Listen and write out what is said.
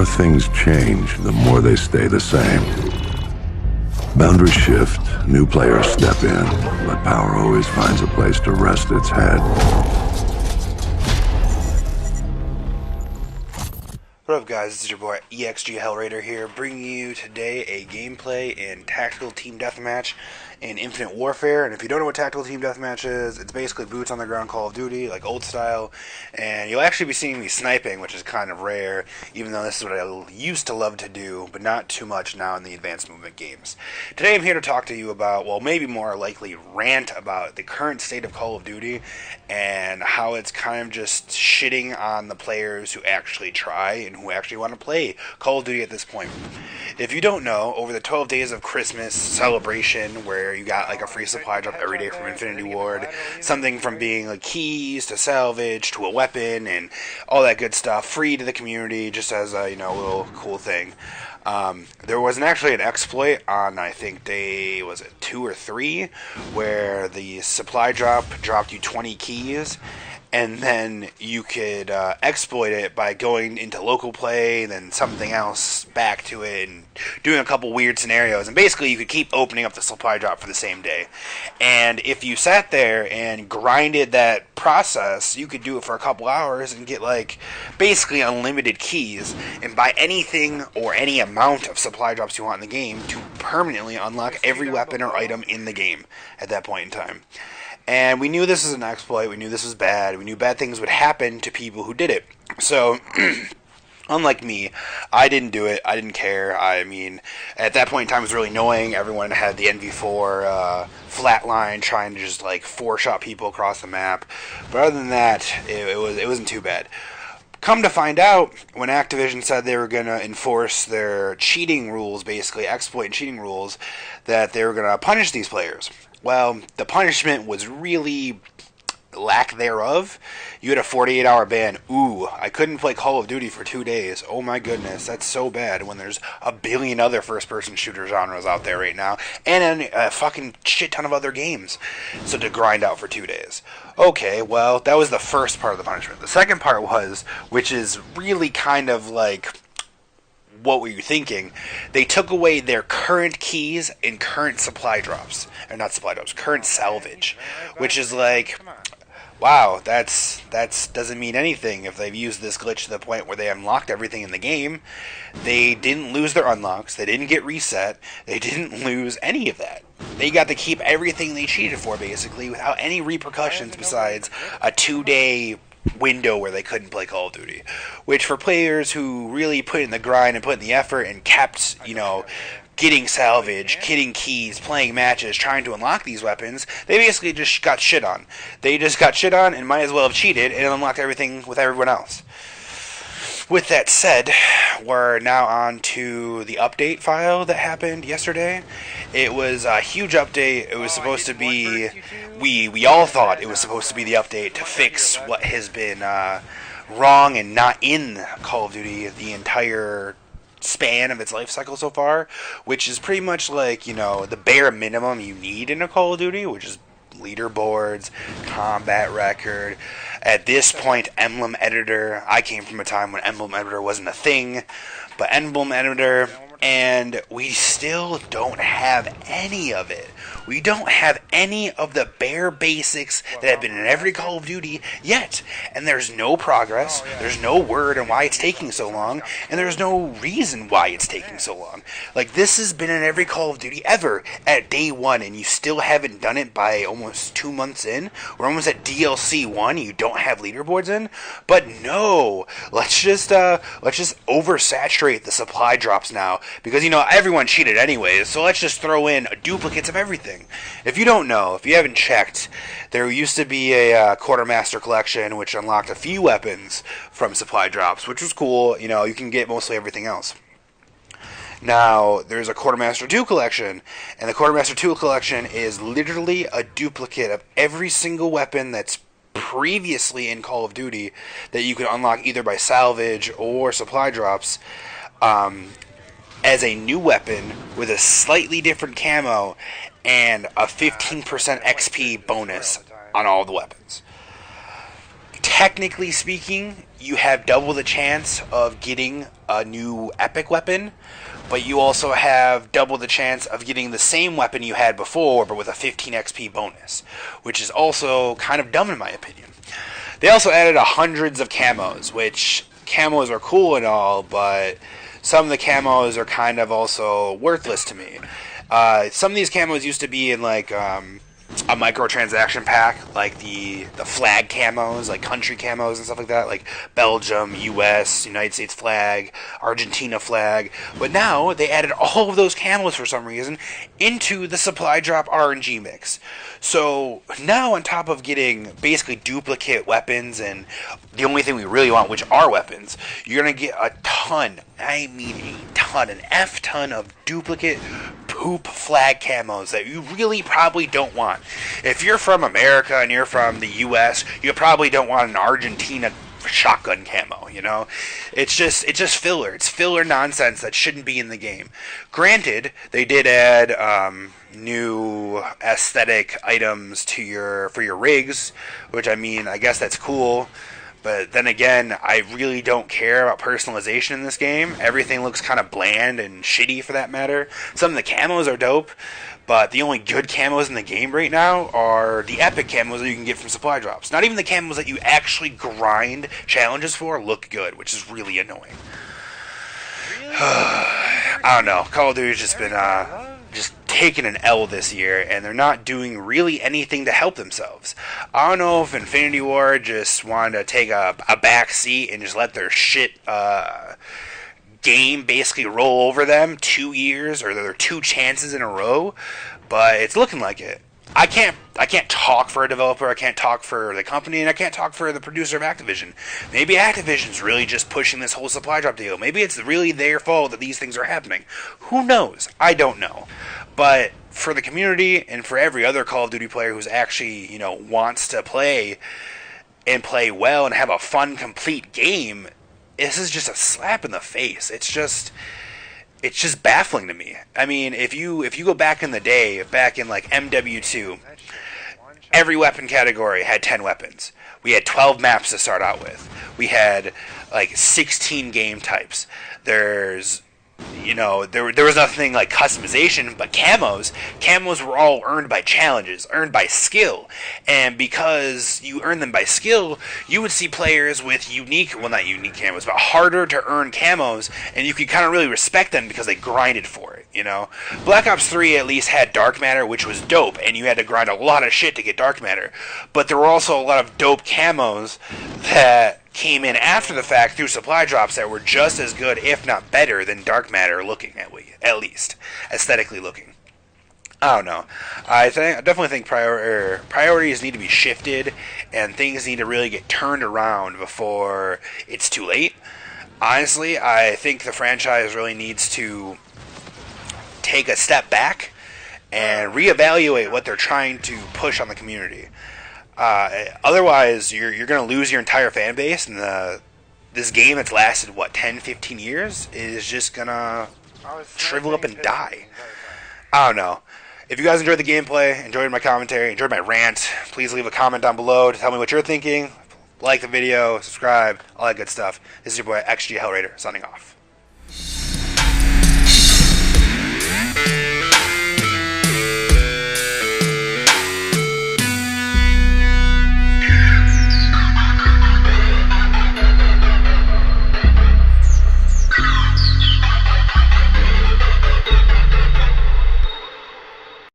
more things change, the more they stay the same. Boundaries shift, new players step in, but power always finds a place to rest its head. What up, guys? This is your boy EXG Hellraider here, bringing you today a gameplay in Tactical Team Deathmatch in Infinite Warfare. And if you don't know what Tactical Team Deathmatch is, it's basically boots on the ground Call of Duty, like old style. And you'll actually be seeing me sniping, which is kind of rare, even though this is what I used to love to do, but not too much now in the advanced movement games. Today I'm here to talk to you about, well, maybe more likely rant about the current state of Call of Duty and how it's kind of just shitting on the players who actually try and who actually want to play Call of Duty at this point. If you don't know, over the 12 days of Christmas celebration, where you got like a free supply drop every day from Infinity Ward, something from being like keys to salvage to a weapon and all that good stuff, free to the community, just as a little cool thing. There was actually an exploit on, I think day, was it 2 or 3, where the supply drop dropped you 20 keys, and then you could exploit it by going into local play, then something else back to it, and doing a couple weird scenarios. And basically, you could keep opening up the supply drop for the same day. And if you sat there and grinded that process, you could do it for a couple hours and get like basically unlimited keys and buy anything or any amount of supply drops you want in the game to permanently unlock every weapon or item in the game at that point in time. And we knew this was an exploit, we knew this was bad, we knew bad things would happen to people who did it. So, unlike me, I didn't do it, I didn't care. I mean, at that point in time it was really annoying. Everyone had the NV4 flatline trying to just like 4-shot people across the map. But other than that, it wasn't too bad. Come to find out, when Activision said they were going to enforce their cheating rules, basically exploit and cheating rules, that they were going to punish these players. Well, the punishment was really lack thereof. You had a 48-hour ban. Ooh, I couldn't play Call of Duty for 2 days. Oh my goodness, that's so bad when there's a billion other first-person shooter genres out there right now, and a fucking shit ton of other games. So to grind out for 2 days. Okay, well, that was the first part of the punishment. The second part was, which is really kind of like, what were you thinking? They took away their current keys and current supply drops. Or not supply drops, current salvage. Which is like, wow, that's doesn't mean anything if they've used this glitch to the point where they unlocked everything in the game. They didn't lose their unlocks, they didn't get reset, they didn't lose any of that. They got to keep everything they cheated for, basically, without any repercussions besides a 2-day window where they couldn't play Call of Duty. Which for players who really put in the grind and put in the effort and kept, getting salvage, getting keys, playing matches, trying to unlock these weapons, they basically just got shit on. They just got shit on and might as well have cheated and unlocked everything with everyone else. With that said, we're now on to the update file that happened yesterday. It was a huge update. It was supposed to be, we all thought it was supposed to be the update to fix what has been wrong and not in Call of Duty the entire span of its life cycle so far, which is pretty much like, the bare minimum you need in a Call of Duty, which is leaderboards, combat record. At this point, emblem editor. I came from a time when emblem editor wasn't a thing, but emblem editor, and we still don't have any of it. We don't have any of the bare basics that have been in every Call of Duty yet. And there's no progress, there's no word on why it's taking so long, and there's no reason why it's taking so long. Like, this has been in every Call of Duty ever at day 1, and you still haven't done it by almost 2 months in. We're almost at DLC 1, and you don't have leaderboards in. But no, let's just oversaturate the supply drops now, because, everyone cheated anyways, so let's just throw in duplicates of everything. If you don't know, if you haven't checked, there used to be a Quartermaster collection which unlocked a few weapons from supply drops, which was cool. You can get mostly everything else. Now, there's a Quartermaster 2 collection, and the Quartermaster 2 collection is literally a duplicate of every single weapon that's previously in Call of Duty that you can unlock either by salvage or supply drops, as a new weapon with a slightly different camo and a 15% XP bonus on all the weapons. technically speaking, you have double the chance of getting a new epic weapon, but you also have double the chance of getting the same weapon you had before, but with a 15 XP bonus, which is also kind of dumb in my opinion. They also added hundreds of camos, which camos are cool and all, but some of the camos are kind of also worthless to me. Some of these camos used to be in like a microtransaction pack, like the flag camos, like country camos and stuff like that, like Belgium, US, United States flag, Argentina flag. But now they added all of those camos for some reason into the supply drop RNG mix. So now, on top of getting basically duplicate weapons and the only thing we really want, which are weapons, you're gonna get a ton, I mean a ton, an F ton of duplicate poop flag camos that you really probably don't want. If you're from America and you're from the US, you probably don't want an Argentina shotgun camo, you know? It's just filler. It's filler nonsense that shouldn't be in the game. Granted, they did add new aesthetic items to for your rigs, which, I mean, I guess that's cool. But then again, I really don't care about personalization in this game. Everything looks kind of bland and shitty for that matter. Some of the camos are dope, but the only good camos in the game right now are the epic camos that you can get from supply drops. Not even the camos that you actually grind challenges for look good, which is really annoying. I don't know. Call of Duty's just been just taking an L this year, and they're not doing really anything to help themselves. I don't know if Infinity Ward just wanted to take a back seat and just let their shit game basically roll over them 2 years, or their 2 chances in a row, but it's looking like it. I can't talk for a developer, I can't talk for the company, and I can't talk for the producer of Activision. Maybe Activision's really just pushing this whole supply drop deal. Maybe it's really their fault that these things are happening. Who knows? I don't know. But for the community and for every other Call of Duty player who's actually, wants to play and play well and have a fun, complete game, this is just a slap in the face. It's just baffling to me. I mean, if you go back in the day, back in like MW2, every weapon category had 10 weapons. We had 12 maps to start out with. We had like 16 game types. There was nothing like customization, but camos were all earned by challenges, earned by skill. And because you earn them by skill, you would see players with not unique camos, but harder to earn camos, and you could kind of really respect them because they grinded for it, Black Ops 3 at least had dark matter, which was dope, and you had to grind a lot of shit to get dark matter. But there were also a lot of dope camos that came in after the fact through supply drops that were just as good, if not better, than dark matter looking, at least aesthetically looking. I don't know. I definitely think priorities need to be shifted, and things need to really get turned around before it's too late. Honestly, I think the franchise really needs to take a step back and reevaluate what they're trying to push on the community. Otherwise, you're going to lose your entire fan base, and this game that's lasted, 10, 15 years is just going to shrivel up and die. I don't know. If you guys enjoyed the gameplay, enjoyed my commentary, enjoyed my rant, please leave a comment down below to tell me what you're thinking. Like the video, subscribe, all that good stuff. This is your boy XG Hellraider, signing off.